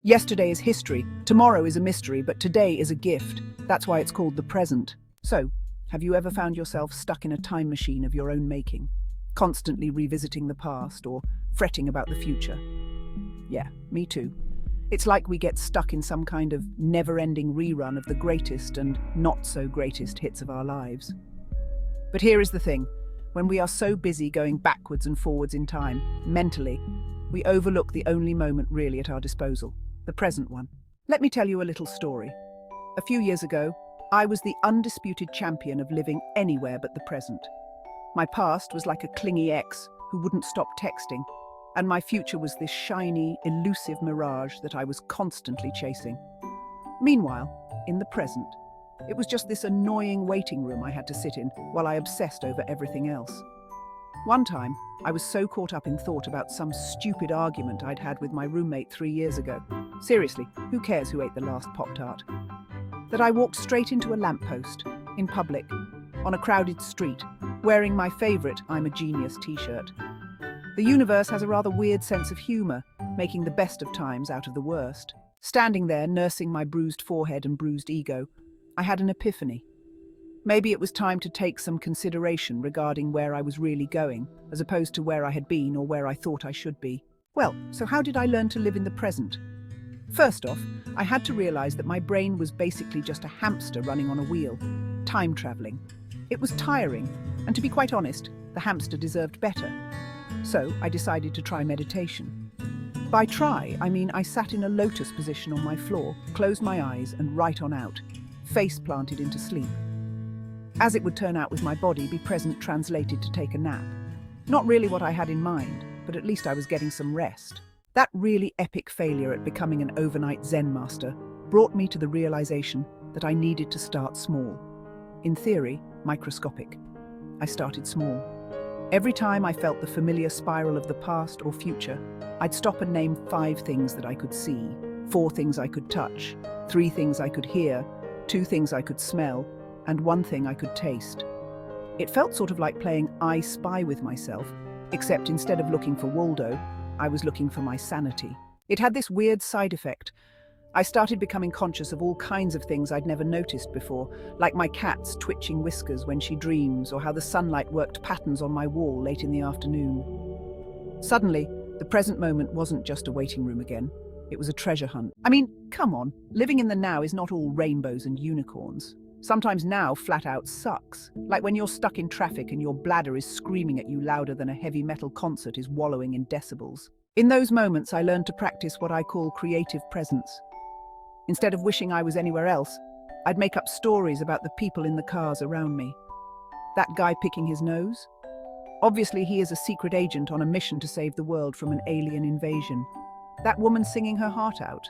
Yesterday is history, tomorrow is a mystery, but today is a gift. That's why it's called the present. So, have you ever found yourself stuck in a time machine of your own making, constantly revisiting the past or fretting about the future? Yeah, me too. It's like we get stuck in some kind of never-ending rerun of the greatest and not-so-greatest hits of our lives. But here is the thing. When we are so busy going backwards and forwards in time, mentally, we overlook the only moment really at our disposal, the present one. Let me tell you a little story. A few years ago, I was the undisputed champion of living anywhere but the present. My past was like a clingy ex who wouldn't stop texting, and my future was this shiny, elusive mirage that I was constantly chasing. Meanwhile, in the present, it was just this annoying waiting room I had to sit in while I obsessed over everything else. One time, I was so caught up in thought about some stupid argument I'd had with my roommate 3 years ago. Seriously, who cares who ate the last Pop-Tart? That I walked straight into a lamppost, in public, on a crowded street, wearing my favourite I'm a Genius t-shirt. The universe has a rather weird sense of humour, making the best of times out of the worst. Standing there, nursing my bruised forehead and bruised ego, I had an epiphany. Maybe it was time to take some consideration regarding where I was really going, as opposed to where I had been or where I thought I should be. Well, so how did I learn to live in the present? First off, I had to realise that my brain was basically just a hamster running on a wheel, time travelling. It was tiring, and to be quite honest, the hamster deserved better. So I decided to try meditation. By try, I mean I sat in a lotus position on my floor, closed my eyes and right on out, face planted into sleep. As it would turn out with my body, be present translated to take a nap. Not really what I had in mind, but at least I was getting some rest. That really epic failure at becoming an overnight Zen master brought me to the realization that I needed to start small. In theory, microscopic. I started small. Every time I felt the familiar spiral of the past or future, I'd stop and name 5 things that I could see, 4 things I could touch, 3 things I could hear, 2 things I could smell, and 1 thing I could taste. It felt sort of like playing I Spy with myself, except instead of looking for Waldo, I was looking for my sanity. It had this weird side effect. I started becoming conscious of all kinds of things I'd never noticed before, like my cat's twitching whiskers when she dreams, or how the sunlight worked patterns on my wall late in the afternoon. Suddenly, the present moment wasn't just a waiting room again. It was a treasure hunt. I mean, come on, living in the now is not all rainbows and unicorns. Sometimes now flat out sucks, like when you're stuck in traffic and your bladder is screaming at you louder than a heavy metal concert is wallowing in decibels. In those moments, I learned to practice what I call creative presence. Instead of wishing I was anywhere else, I'd make up stories about the people in the cars around me. That guy picking his nose? Obviously, he is a secret agent on a mission to save the world from an alien invasion. That woman singing her heart out?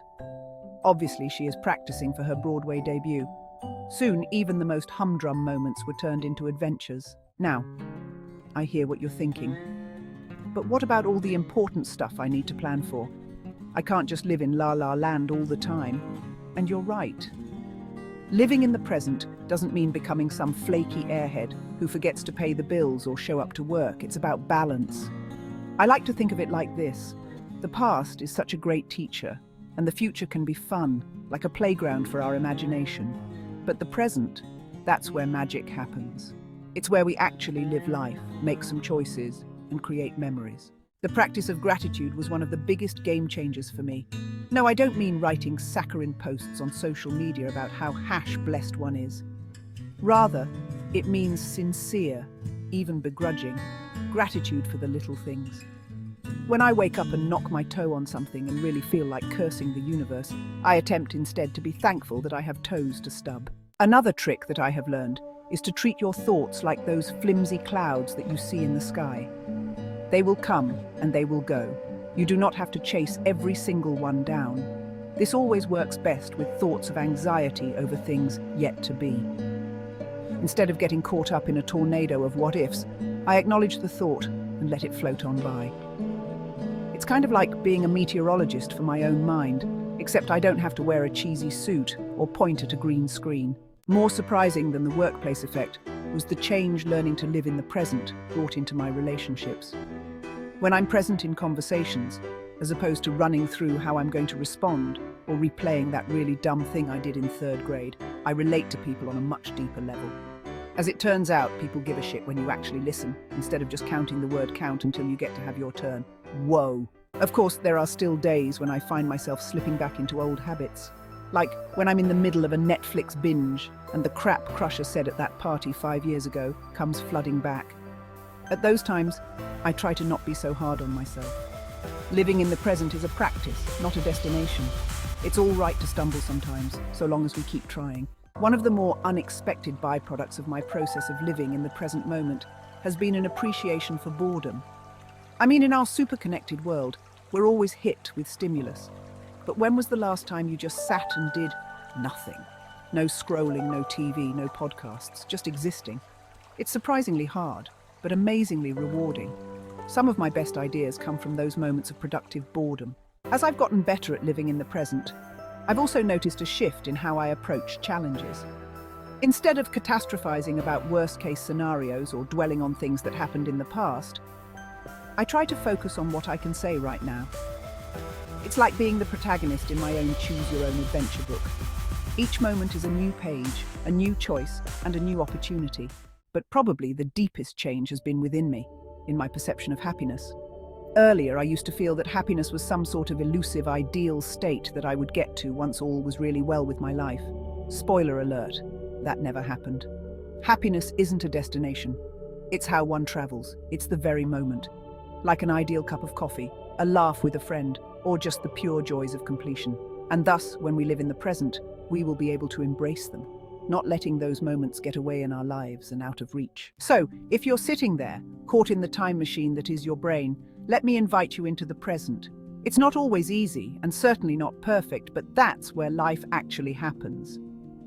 Obviously, she is practicing for her Broadway debut. Soon, even the most humdrum moments were turned into adventures. Now, I hear what you're thinking. But what about all the important stuff I need to plan for? I can't just live in la-la land all the time. And you're right. Living in the present doesn't mean becoming some flaky airhead who forgets to pay the bills or show up to work. It's about balance. I like to think of it like this. The past is such a great teacher, and the future can be fun, like a playground for our imagination. But the present, that's where magic happens. It's where we actually live life, make some choices, and create memories. The practice of gratitude was one of the biggest game changers for me. No, I don't mean writing saccharine posts on social media about how blessed one is. Rather, it means sincere, even begrudging, gratitude for the little things. When I wake up and knock my toe on something and really feel like cursing the universe, I attempt instead to be thankful that I have toes to stub. Another trick that I have learned is to treat your thoughts like those flimsy clouds that you see in the sky. They will come and they will go. You do not have to chase every single one down. This always works best with thoughts of anxiety over things yet to be. Instead of getting caught up in a tornado of what-ifs, I acknowledge the thought and let it float on by. It's kind of like being a meteorologist for my own mind, except I don't have to wear a cheesy suit or point at a green screen. More surprising than the workplace effect was the change learning to live in the present brought into my relationships. When I'm present in conversations, as opposed to running through how I'm going to respond or replaying that really dumb thing I did in 3rd grade. I relate to people on a much deeper level. As it turns out, people give a shit when you actually listen, instead of just counting the word count until you get to have your turn. Whoa. Of course, there are still days when I find myself slipping back into old habits. Like when I'm in the middle of a Netflix binge and the crap Crusher said at that party 5 years ago comes flooding back. At those times, I try to not be so hard on myself. Living in the present is a practice, not a destination. It's all right to stumble sometimes, so long as we keep trying. One of the more unexpected byproducts of my process of living in the present moment has been an appreciation for boredom. I mean, in our super-connected world, we're always hit with stimulus. But when was the last time you just sat and did nothing? No scrolling, no TV, no podcasts, just existing. It's surprisingly hard, but amazingly rewarding. Some of my best ideas come from those moments of productive boredom. As I've gotten better at living in the present, I've also noticed a shift in how I approach challenges. Instead of catastrophizing about worst-case scenarios or dwelling on things that happened in the past, I try to focus on what I can say right now. It's like being the protagonist in my own choose-your-own-adventure book. Each moment is a new page, a new choice, and a new opportunity. But probably the deepest change has been within me, in my perception of happiness. Earlier, I used to feel that happiness was some sort of elusive, ideal state that I would get to once all was really well with my life. Spoiler alert, that never happened. Happiness isn't a destination. It's how one travels. It's the very moment. Like an ideal cup of coffee, a laugh with a friend, or just the pure joys of completion. And thus, when we live in the present, we will be able to embrace them, not letting those moments get away in our lives and out of reach. So, if you're sitting there, caught in the time machine that is your brain, let me invite you into the present. It's not always easy, and certainly not perfect, but that's where life actually happens.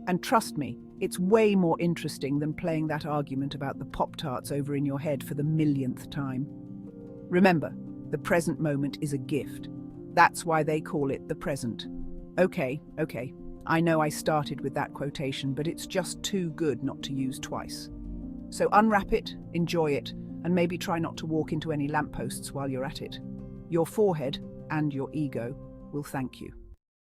And trust me, it's way more interesting than playing that argument about the Pop-Tarts over in your head for the millionth time. Remember, the present moment is a gift. That's why they call it the present. Okay. I know I started with that quotation, but it's just too good not to use twice. So unwrap it, enjoy it, and maybe try not to walk into any lampposts while you're at it. Your forehead and your ego will thank you.